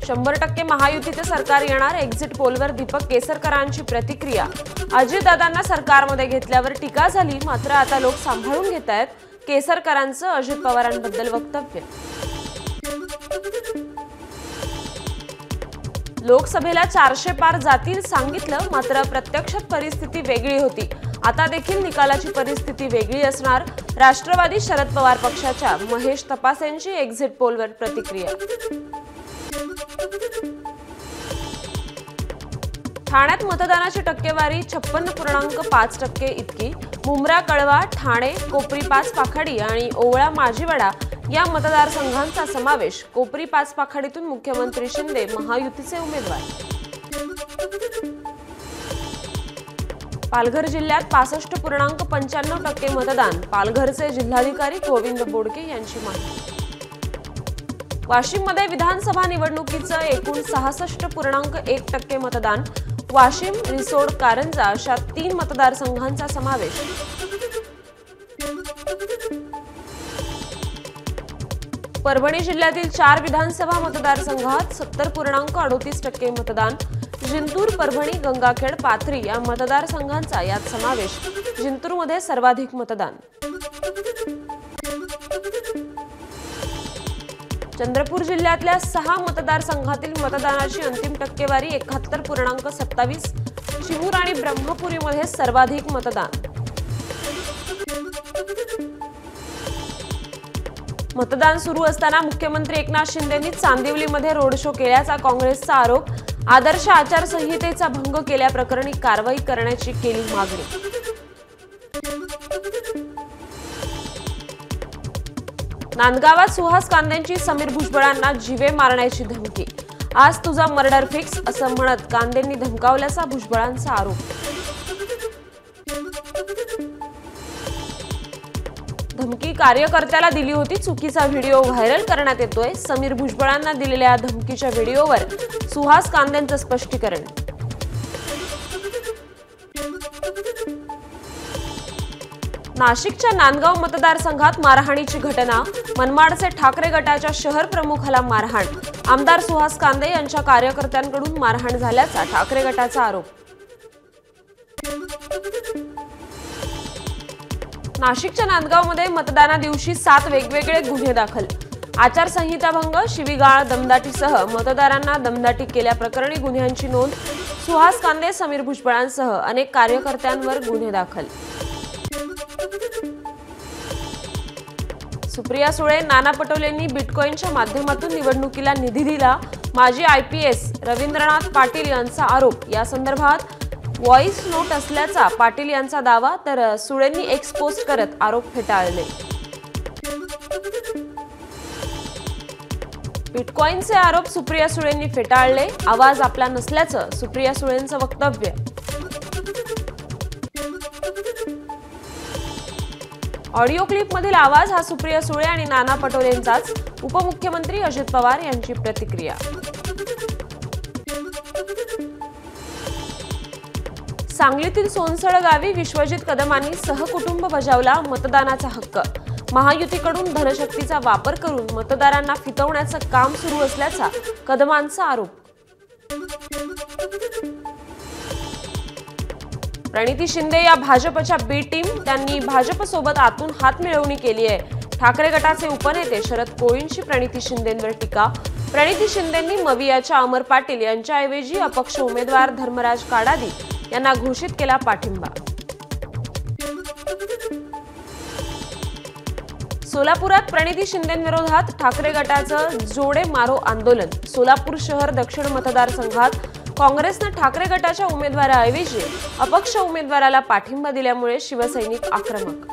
%100% महायुतीचे सरकार येणार, एक्झिट पोलवर दीपक केसरकरांची प्रतिक्रिया। अजितदादांना सरकारमध्ये घेतल्यावर टीका झाली, मात्र आता लोक सांभाळून घेतायत केसरकरांचं अजित पवारांबद्दल वक्तव्य। लोकसभेला 400 पार जातील सांगितलं, मात्र प्रत्यक्षात परिस्थिती वेगळी होती। आता देखील निकालाची परिस्थिती वेगळी असणार। राष्ट्रवादी शरद पवार पक्षाच्या महेश तपासेंची एक्झिट पोलवर प्रतिक्रिया। ठाण्यात मतदानाची टक्केवारी 56.5% इतकी। मुंब्रा, कळवा, ठाणे, कोपरी 5 पाखाडी आणि ओवळा माजिवडा या मतदारसंघांचा समावेश। कोपरी 5 पाखाडीतून मुख्यमंत्री शिंदे महायुतीचे उमेदवार। पालघर जिल्ह्यात 65.95% मतदान। पालघरचे जिल्हाधिकारी गोविंद बोडके यांची माहिती। वाशिममध्ये विधानसभा निवडणुकीचं एकूण 66.1% मतदान। वाशिम, रिसोड, कारंजा अशा 3 मतदारसंघांचा समावेश। परभणी जिल्ह्यातील 4 विधानसभा मतदारसंघात 70.38% मतदान। जिंतूर, परभणी, गंगाखेड, पाथरी या मतदारसंघांचा यात समावेश। जिंतूरमध्ये सर्वाधिक मतदान। चंद्रपूर जिल्ह्यातल्या 6 मतदारसंघातील मतदानाची अंतिम टक्केवारी 71.27। चिमूर आणि ब्रह्मपुरीमध्ये सर्वाधिक मतदान। मतदान सुरू असताना मुख्यमंत्री एकनाथ शिंदेंनी चांदिवलीमध्ये रोड शो केल्याचा काँग्रेसचा आरोप। आदर्श आचारसंहितेचा भंग केल्याप्रकरणी कारवाई करण्याची केली मागणी। नांदगावात सुहास कांदेंची समीर भुजबळांना जीवे मारण्याची धमकी। आज तुझा मर्डर फिक्स असं म्हणत कांदेंनी धमकावल्याचा भुजबळांचा आरोप। धमकी कार्यकर्त्याला दिली होती, चुकीचा व्हिडिओ व्हायरल करण्यात येतोय। समीर भुजबळांना दिलेल्या धमकीच्या व्हिडिओवर सुहास कांदेंचं स्पष्टीकरण। नाशिकच्या नांदगाव मतदारसंघात मारहाणीची घटना। मनमाडचे ठाकरे गटाच्या शहर प्रमुखाला मारहाण। आमदार सुहास कांदे यांच्या कार्यकर्त्यांकडून मारहाण झाल्याचा ठाकरे गटाचा आरोप। नाशिकच्या नांदगावमध्ये मतदाना दिवशी 7 वेगवेगळे गुन्हे दाखल। आचारसंहिता भंग, शिवीगाळ, दमदाटीसह मतदारांना दमदाटी केल्याप्रकरणी गुन्ह्यांची नोंद। सुहास कांदे, समीर भुजबळांसह अनेक कार्यकर्त्यांवर गुन्हे दाखल। सुप्रिया सुळे, नाना पटोलेंनी बिटकॉईनच्या माध्यमातून निवडणुकीला निधी दिला। माजी IPS रवींद्रनाथ पाटील यांचा आरोप। या संदर्भात व्हॉइस नोट असल्याचा पाटील यांचा दावा, तर सुळेंनी एक्स पोस्ट करत आरोप फेटाळले। बिटकॉईनचे आरोप सुप्रिया सुळेंनी फेटाळले। आवाज आपला नसल्याचं सुप्रिया सुळेंचं वक्तव्य। ऑडिओ क्लिपमधील आवाज हा सुप्रिया सुळे आणि नाना पटोलेंचाच। उपमुख्यमंत्री अजित पवार यांची प्रतिक्रिया। सांगलीतील सोनसळ गावी विश्वजित कदमांनी सहकुटुंब बजावला मतदानाचा हक्क। महायुतीकडून धनशक्तीचा वापर करून मतदारांना फितवण्याचं काम सुरू असल्याचा कदमांचा आरोप। प्रणिती शिंदे या भाजपच्या बी टीम, त्यांनी भाजपसोबत आतून हात मिळवणी केली आहे। ठाकरे गटाचे उपनेते शरद कोळींची प्रणिती शिंदेंवर टीका। प्रणिती शिंदेंनी मवियाच्या अमर पाटील यांच्याऐवजी अपक्ष उमेदवार धर्मराज काडादी यांना घोषित केला पाठिंबा। सोलापुरात प्रणिती शिंदेंविरोधात ठाकरे गटाचं जोडे मारो आंदोलन। सोलापूर शहर दक्षिण मतदारसंघात काँग्रेसने ठाकरे गटाच्या उमेदवाराऐवजी अपक्ष उमेदवाराला पाठिंबा दिल्यामुळे शिवसैनिक आक्रमक।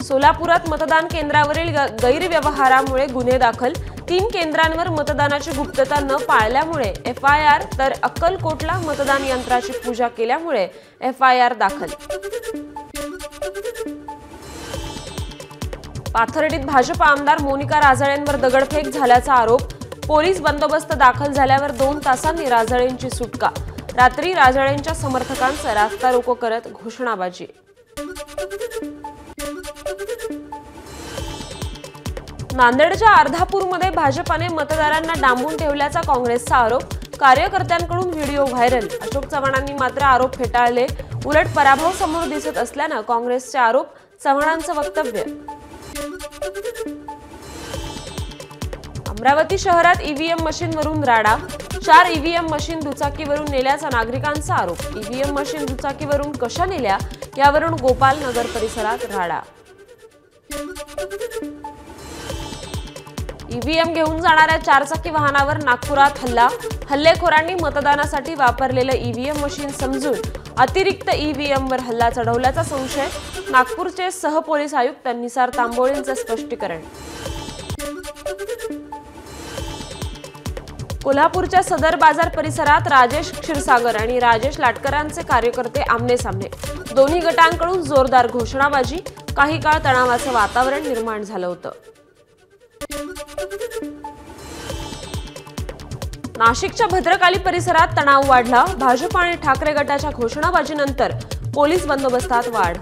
सोलापुरात मतदान केंद्रावरील गैरव्यवहारामुळे गुन्हे दाखल। 3 केंद्रांवर मतदानाची गुप्तता न पाळल्यामुळे FIR, तर अक्कलकोटला मतदान यंत्राची पूजा केल्यामुळे FIR दाखल। पाथर्डीत भाजप आमदार मोनिका राजळेंवर दगडफेक झाल्याचा आरोप। पोलीस बंदोबस्त दाखल झाल्यावर 2 तासांनी राजळेंची सुटका। रात्री राजळेंच्या समर्थकांचं रास्ता रोको करत घोषणाबाजी। नांदेडच्या अर्धापूरमध्ये भाजपाने मतदारांना डांबून ठेवल्याचा काँग्रेसचा आरोप, कार्यकर्त्यांकडून व्हिडिओ व्हायरल। अशोक चव्हाणांनी मात्र आरोप फेटाळले, उलट पराभव समोर दिसत असल्यानं काँग्रेसचे आरोप, चव्हाणांचं वक्तव्य। अमरावती शहरात ईव्हीएम मशीनवरून राडा, 4 ईव्हीएम मशीन दुचाकीवरून नेल्याचा नागरिकांचा आरोप। ईव्हीएम मशीन दुचाकीवरून कशा नेल्या यावरून गोपाल नगर परिसरात राडा। ईव्हीएम घेऊन जाणाऱ्या 4 चाकी वाहनावर नागपुरात हल्ला, हल्लेखोरांनी मतदानासाठी वापरलेलं ईव्हीएम मशीन समजून अतिरिक्त ईव्हीएमवर हल्ला चढवल्याचा संशय, नागपूरचे सहपोलीस आयुक्त निसार तांबोळेंचं स्पष्टीकरण। कोल्हापूरच्या सदर बाजार परिसरात राजेश क्षीरसागर आणि राजेश लाटकरांचे कार्यकर्ते आमने-सामने, दोन्ही गटांकडून जोरदार घोषणाबाजी, काही काळ तणावाचं वातावरण निर्माण झालं होतं। नाशिकच्या भद्रकाली परिसरात तणाव वाढला, भाजप आणि ठाकरे गटाच्या घोषणाबाजीनंतर पोलीस बंदोबस्तात वाढ।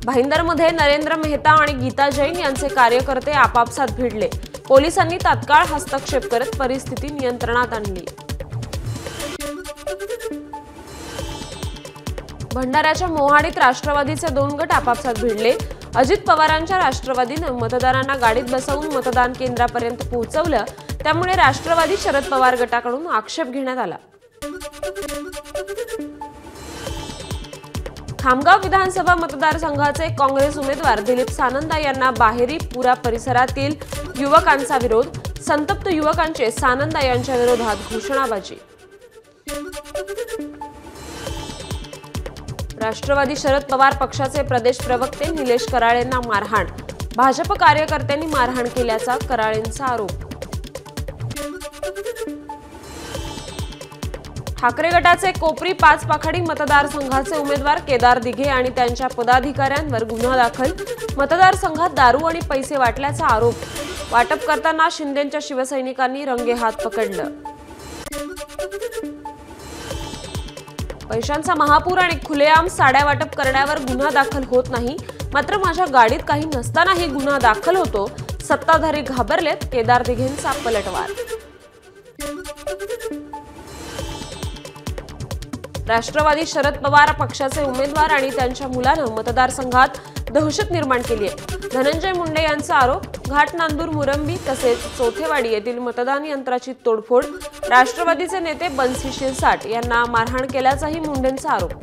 भाईंदरमध्ये नरेंद्र मेहता आणि गीता जैन यांचे कार्यकर्ते आपापसात भिडले, पोलिसांनी तात्काळ हस्तक्षेप करत परिस्थिती नियंत्रणात आणली। भंडाऱ्याच्या मोहाडीत राष्ट्रवादीचे 2 गट आपापसात भिडले, अजित पवारांच्या राष्ट्रवादीनं मतदारांना गाडीत बसवून मतदान केंद्रापर्यंत पोहोचवलं, त्यामुळे राष्ट्रवादी शरद पवार गटाकडून आक्षेप घेण्यात आला। खामगाव विधानसभा मतदारसंघाचे काँग्रेस उमेदवार दिलीप सानंदा यांना बाहेरी पुरा परिसरातील युवकांचा विरोध, संतप्त युवकांचे सानंदा यांच्या विरोधात घोषणाबाजी। राष्ट्रवादी शरद पवार पक्षाचे प्रदेश प्रवक्ते निलेश कराळेंना मारहाण, भाजप कार्यकर्त्यांनी मारहाण केल्याचा कराळेंचा आरोप। ठाकरे गटाचे कोपरी 5 पाखाडी मतदारसंघाचे उमेदवार केदार दिघे आणि त्यांच्या पदाधिकाऱ्यांवर गुन्हा दाखल, मतदारसंघात दारू आणि पैसे वाटल्याचा आरोप, वाटप करताना शिंदेंच्या शिवसैनिकांनी रंगेहात पकडलं। पैशांचा महापूर आणि खुलेआम साड्या वाटप करण्यावर गुन्हा दाखल होत नाही, मात्र माझ्या गाडीत काही नसतानाही गुन्हा दाखल होतो, सत्ताधारी घाबरलेत, केदार दिघेंचा पलटवार। राष्ट्रवादी शरद पवार पक्षाचे उमेदवार आणि त्यांच्या मुलानं मतदारसंघात दहशत निर्माण केली आहे, धनंजय मुंडे यांचा आरोप, घाटनांदूर, मुरंबी तसेच चौथेवाडी येथील मतदान यंत्राची तोडफोड, राष्ट्रवादीचे नेते बन्सी शिरसाट यांना मारहाण केल्याचाही मुंडेंचा आरोप।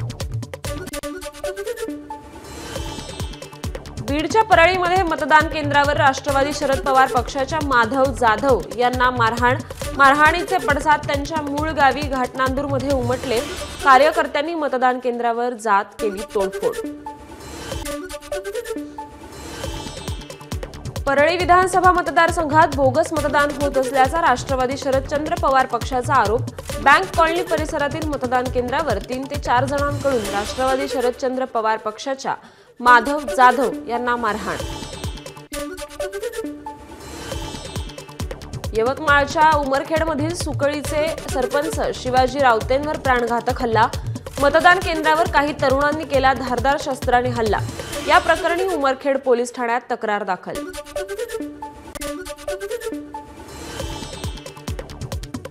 बीडच्या परळीमध्ये मतदान केंद्रावर राष्ट्रवादी शरद पवार पक्षाच्या माधव जाधव यांना मारहाणीचे पडसाद त्यांच्या मूळ गावी घाटनांदूरमध्ये उमटले, कार्यकर्त्यांनी मतदान केंद्रावर जात केली तोडफोड। परळी विधानसभा मतदारसंघात बोगस मतदान होत असल्याचा राष्ट्रवादी शरदचंद्र पवार पक्षाचा आरोप, बँक कॉलनी परिसरातील मतदान केंद्रावर 3 ते 4 जणांकडून राष्ट्रवादी शरदचंद्र पवार पक्षाच्या माधव जाधव यांना मारहाण। यवतमाळच्या उमरखेडमधील सुकळीचे सरपंच शिवाजी रावतेंवर प्राणघातक हल्ला, मतदान केंद्रावर काही तरुणांनी केला धारदार शस्त्राने हल्ला, या प्रकरणी उमरखेड पोलीस ठाण्यात तक्रार दाखल।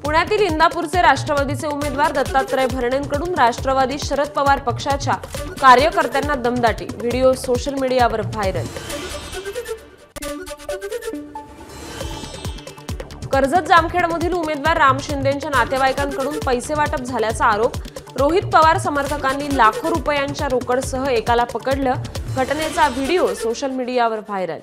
पुण्यातील इंदापूरचे राष्ट्रवादीचे उमेदवार दत्तात्रय भरणेंकडून राष्ट्रवादी शरद पवार पक्षाच्या कार्यकर्त्यांना दमदाटी, व्हिडिओ सोशल मीडियावर व्हायरल। कर्जत जामखेडमधील उमेदवार राम शिंदेंच्या नातेवाईकांकडून पैसे वाटप झाल्याचा आरोप, रोहित पवार समर्थकांनी लाखो रुपयांच्या रोकडसह एकाला पकडलं, घटनेचा व्हिडिओ सोशल मीडियावर व्हायरल।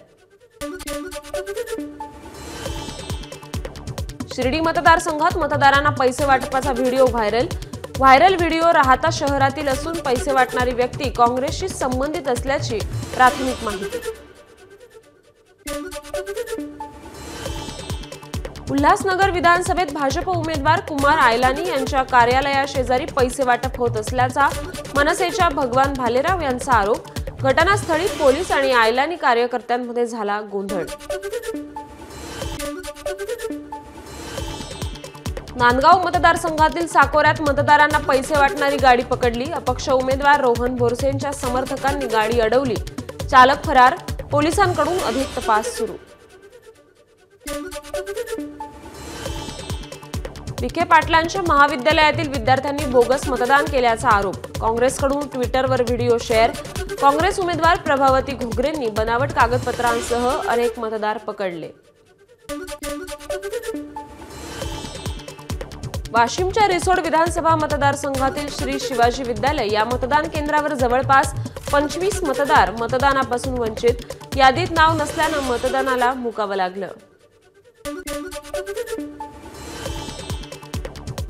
शिर्डी मतदारसंघात मतदारांना पैसे वाटपाचा व्हिडिओ व्हायरल व्हिडिओ राहता शहरातील असून पैसे वाटणारी व्यक्ती काँग्रेसशी संबंधित असल्याची प्राथमिक माहिती। उल्हासनगर विधानसभेत भाजप उमेदवार कुमार आयलानी यांच्या कार्यालयाशेजारी पैसे वाटप होत असल्याचा मनसेच्या भगवान भालेराव यांचा आरोप, घटनास्थळी पोलीस आणि आयलानी कार्यकर्त्यांमध्ये झाला गोंधळ। नांदगाव मतदारसंघातील साकोऱ्यात मतदारांना पैसे वाटणारी गाडी पकडली। अपक्ष उमेदवार रोहन बोरसेंच्या समर्थकांनी गाडी अडवली। चालक फरार, पोलिसांकडून अधिक तपास सुरू। विखे पाटलांच्या महाविद्यालयातील विद्यार्थ्यांनी बोगस मतदान केल्याचा आरोप। काँग्रेसकडून ट्विटरवर व्हिडिओ शेअर। काँग्रेस उमेदवार प्रभावती घुगरेंनी बनावट कागदपत्रांसह अनेक मतदार पकडले। वाशिमच्या रिसोड विधानसभा मतदारसंघातील श्री शिवाजी विद्यालय या मतदान केंद्रावर जवळपास 25 मतदार मतदानापासून वंचित। यादीत नाव नसल्याने मतदानाला मुकावं लागलं।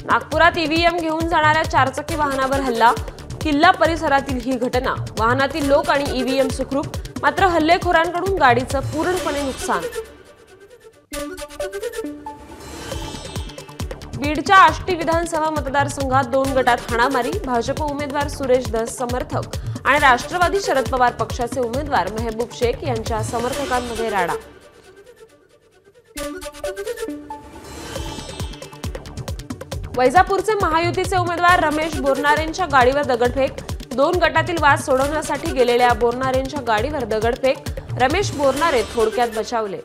नागपुरात ईव्हीएम घेऊन जाणाऱ्या चारचाकी वाहनावर हल्ला। किल्ला परिसरातील ही घटना। वाहनातील लोक आणि ईव्हीएम सुखरूप, मात्र हल्लेखोरांकडून गाडीचं पूर्णपणे नुकसान। बीडच्या आष्टी विधानसभा मतदारसंघात 2 गटात हाणामारी। भाजप उमेदवार सुरेश धस समर्थक आणि राष्ट्रवादी शरद पवार पक्षाचे उमेदवार मेहबूब शेख यांच्या समर्थकांमध्ये राडा। वैजापूरचे महायुतीचे उमेदवार रमेश बोरनारेंच्या गाडीवर दगडफेक। 2 गटातील वाद सोडवण्यासाठी गेलेल्या बोरनारेंच्या गाडीवर दगडफेक। रमेश बोरनारे थोडक्यात बचावले।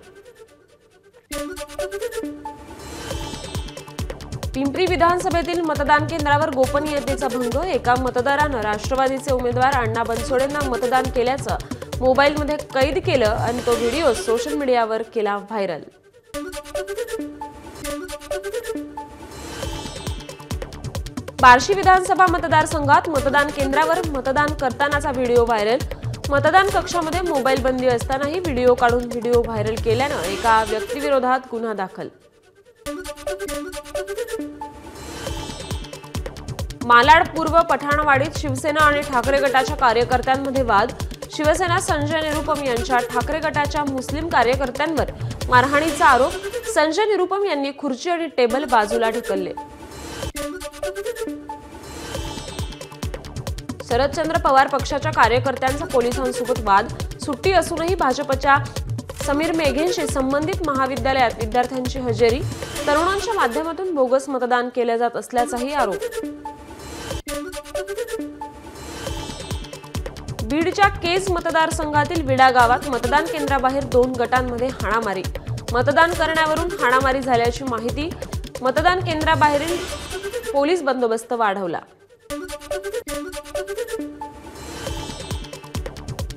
पिंपरी विधानसभेतील मतदान केंद्रावर गोपनीयतेचा भंग। एका मतदारानं राष्ट्रवादीचे उमेदवार अण्णा बनसोडेंना मतदान केल्याचं मोबाईलमध्ये कैद केलं आणि तो व्हिडिओ सोशल मीडियावर केला व्हायरल। बार्शी विधानसभा मतदारसंघात मतदान केंद्रावर मतदान करतानाचा व्हिडिओ व्हायरल। मतदान कक्षामध्ये मोबाईल बंदी असतानाही व्हिडिओ काढून व्हिडिओ व्हायरल केल्यानं एका व्यक्तीविरोधात गुन्हा दाखल। मालाड पूर्व पठाणवाडीत शिवसेना आणि ठाकरे गटाच्या कार्यकर्त्यांमध्ये वाद। शिवसेना संजय निरुपम यांच्या ठाकरे गटाच्या मुस्लिम कार्यकर्त्यांवर मारहाणीचा आरोप। संजय निरुपम यांनी खुर्ची आणि टेबल बाजूला ढकलले। शरदचंद्र पवार पक्षाच्या कार्यकर्त्यांचा पोलिसांसोबत वाद। सुट्टी असूनही भाजपच्या समीर मेघेंशी संबंधित महाविद्यालयात विद्यार्थ्यांची हजेरी। तरुणांच्या माध्यमातून बोगस मतदान केले जात असल्याचाही आरोप। बीडच्या केज मतदारसंघातील विडा गावात मतदान केंद्राबाहेर 2 गटांमध्ये हाणामारी। मतदान करण्यावरून हाणामारी झाल्याची माहिती। मतदान केंद्राबाहेरील पोलीस बंदोबस्त वाढवला।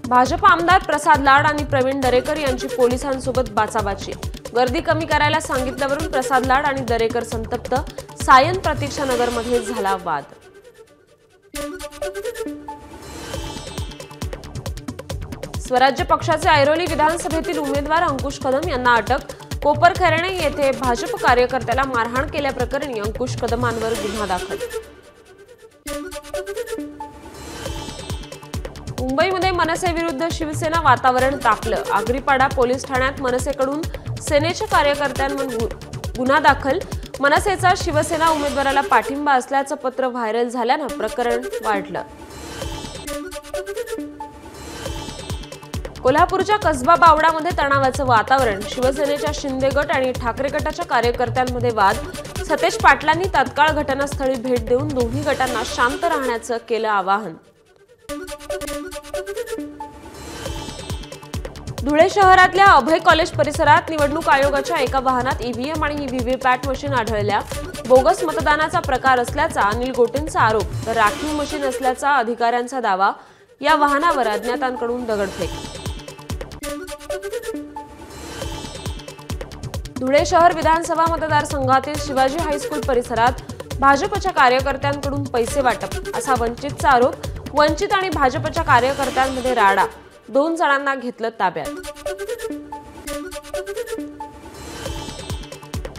भाजप आमदार प्रसाद लाड आणि प्रवीण दरेकर यांची पोलिसांसोबत बाचाबाची। गर्दी कमी करायला सांगितल्यावरून प्रसाद लाड आणि दरेकर संतप्त। सायन प्रतीक्षा नगरमध्ये झाला वाद। स्वराज्य पक्षाचे ऐरोली विधानसभेतील उमेदवार अंकुश कदम यांना अटक। कोपरखैरणे येथे भाजप कार्यकर्त्याला मारहाण केल्याप्रकरणी अंकुश कदमांवर गुन्हा दाखल। मुंबईमध्ये मनसे विरुद्ध शिवसेना वातावरण तापलं। आगरीपाडा पोलीस ठाण्यात मनसेकडून सेनेच्या कार्यकर्त्यांवर गुन्हा दाखल। मनसेचा शिवसेना उमेदवाराला पाठिंबा असल्याचं पत्र व्हायरल झाल्यानं प्रकरण वाढलं। कोल्हापूरच्या कसबा बावडामध्ये तणावाचं वातावरण। शिवसेनेच्या शिंदे गट आणि ठाकरे गटाच्या कार्यकर्त्यांमध्ये वाद। सतेज पाटलांनी तात्काळ घटनास्थळी भेट देऊन दोन्ही गटांना शांत राहण्याचं केलं आवाहन। धुळे शहरातल्या अभय कॉलेज परिसरात निवडणूक आयोगाच्या एका वाहनात ईव्हीएम आणि व्हीव्हीपॅट मशीन आढळल्या। बोगस मतदानाचा प्रकार असल्याचा अनिल गोटेंचा आरोप, तर राखीव मशीन असल्याचा अधिकाऱ्यांचा दावा। या वाहनावर अज्ञातांकडून दगडफेक। धुळे शहर विधानसभा मतदारसंघातील शिवाजी हायस्कूल परिसरात भाजपच्या कार्यकर्त्यांकडून पैसे वाटप असा वंचितचा आरोप। वंचित आणि भाजपच्या कार्यकर्त्यांमध्ये राडा। 2 जणांना घेतलं ताब्यात।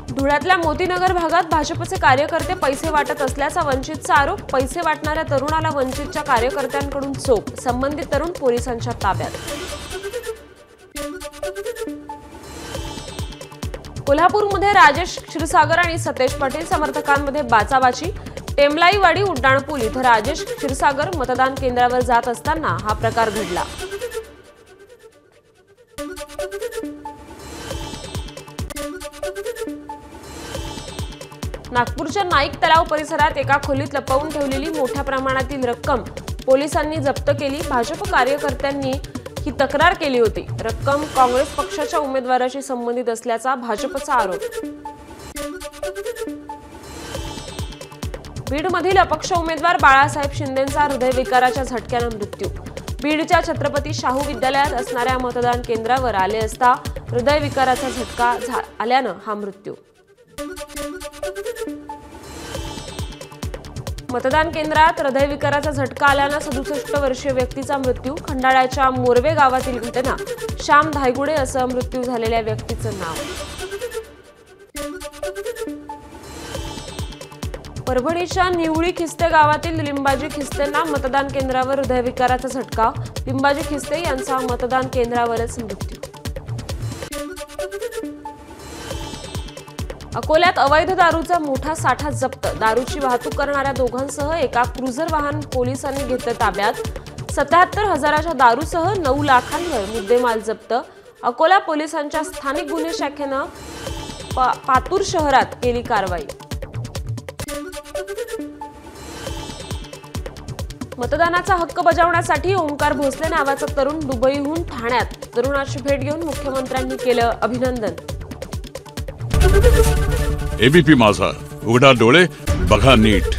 धुळ्यातल्या मोतीनगर भागात भाजपचे कार्यकर्ते पैसे वाटत असल्याचा वंचितचा आरोप। पैसे वाटणाऱ्या तरुणाला वंचितच्या कार्यकर्त्यांकडून चोप। संबंधित तरुण पोलिसांच्या ताब्यात। कोल्हापूरमध्ये राजेश क्षीरसागर आणि सतेज पाटील समर्थकांमध्ये बाचाबाची। टेमलाईवाडी उड्डाणपूल इथं राजेश क्षीरसागर मतदान केंद्रावर जात असताना हा प्रकार घडला। नागपूरच्या नाईक तलाव परिसरात एका खोलीत लपवून ठेवलेली मोठ्या प्रमाणातील रक्कम पोलिसांनी जप्त केली। भाजप कार्यकर्त्यांनी ही तक्रार केली होती। रक्कम काँग्रेस पक्षाच्या उमेदवाराशी संबंधित असल्याचा भाजपचा आरोप। बीडमधील अपक्ष उमेदवार बाळासाहेब शिंदेंचा हृदयविकाराच्या झटक्याने मृत्यू। बीडच्या छत्रपती शाहू विद्यालयात असणाऱ्या मतदान केंद्रावर आले असता हृदयविकाराचा झटका आल्यानं हा मृत्यू। मतदान केंद्रात हृदयविकाराचा झटका आल्यानं 67 वर्षीय व्यक्तीचा मृत्यू। खंडाळ्याच्या मोरवे गावातील घटना। श्याम धायगुडे असं मृत्यू झालेल्या व्यक्तीचं नाव। परभणीच्या निवळी खिस्ते गावातील लिंबाजी खिस्तेंना मतदान केंद्रावर हृदयविकाराचा झटका। लिंबाजी खिस्ते यांचा मतदान केंद्रावरच मृत्यू। अकोल्यात अवैध दारूचा मोठा साठा जप्त। दारूची वाहतूक करणाऱ्या दोघांसह एका क्रुझर वाहन पोलिसांनी घेतलं ताब्यात। 77,000च्या दारूसह 9 लाखांवर मुद्देमाल जप्त। अकोला पोलिसांच्या स्थानिक गुन्हे शाखेनं पातूर शहरात केली कारवाई। मतदानाचा हक्क बजावण्यासाठी ओंकार भोसले नावाचा तरुण दुबईहून ठाण्यात। तरुणाची भेट घेऊन मुख्यमंत्र्यांनी केलं अभिनंदन। एबीपी माझा, उघडा डोळे बघा नीट।